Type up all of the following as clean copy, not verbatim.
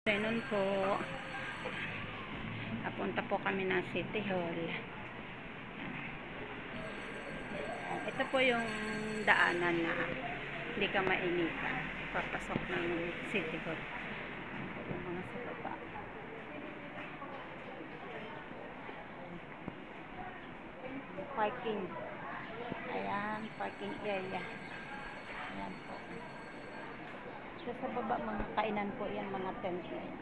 Noon po, napunta po kami ng City Hall. Ito po yung daanan na hindi ka mainitan papasok ng City Hall. Yung mga sa baba. Parking. Ayan, parking area. Ayan po. So, sa baba, mga kainan po yan, mga tent na yan.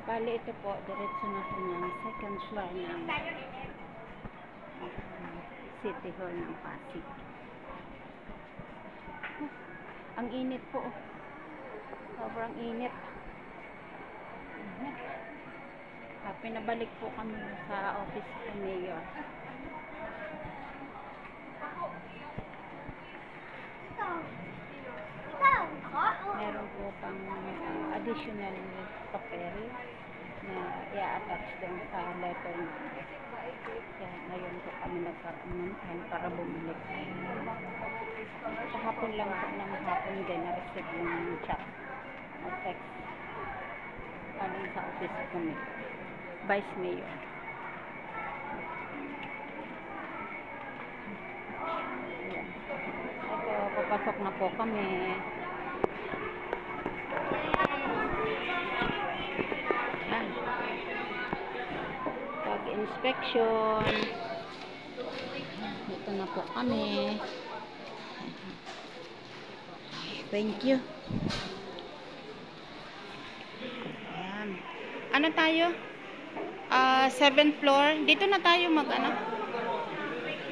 Bali ito po, diretso na po ng second floor ng City Hall ng Pasig. Ang init po. Sobrang init. Pinabalik po kami sa office ng Mayor. Meron po pang additional papel na i-attach din sa letter namin. Kaya ngayon po kami nagkaroon ng time para bumalik. Kahapon lang po ng hapon din na-receive yung chat o text galing sa office kami. Vice Mayor. Ito, papasok na po kami. Ayan. Pag-inspection. Ito na po kami. Thank you. Ayan. Ano tayo? 7th floor. Dito na tayo mag-ano?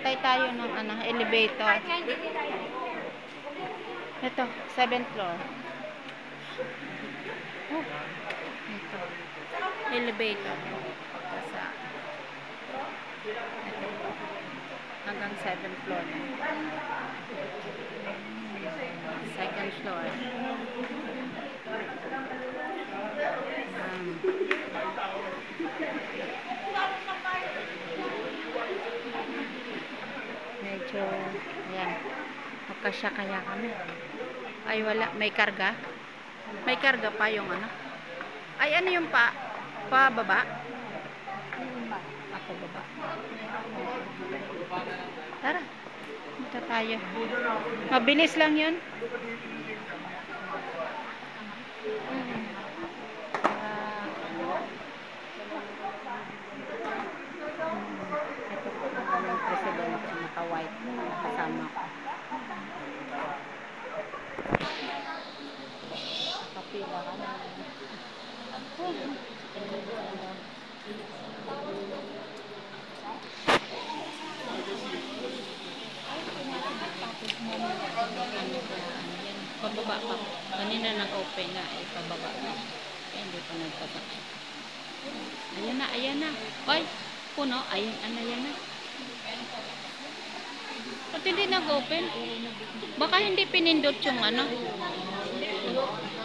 Tayo ng elevator. Ito, 7th floor. Oh, ito. Elevator. Sa ito. Hanggang 7th floor na. Second floor. Medyo, ayan, magkasya kaya kami. Ay, wala, may karga. May karga pa yung ano. Ay, ano yung pababa? Ako baba. Tara, punta tayo. Mabilis lang yun. Ito po ang aming president, naka-white, nakasama ko. Nakapila ka na. Pababa pa. Kanina nag-open na, pababa na. Kaya hindi pa nagpapakit. Ayan na, ayan na. Oy, puno. Ayan na. At hindi nag-open. Baka hindi pinindot yung ano.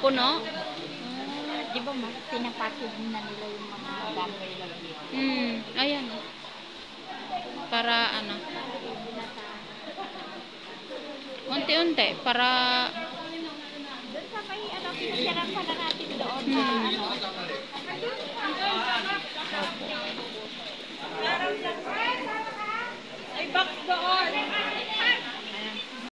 Puno. Di ba mas pinapakid na nila yung mga gamit lagi. Ayan. Para ano. Unti-unti. Para Doon sa may pinasyaran pa na natin doon sa ano. Ay, box doon.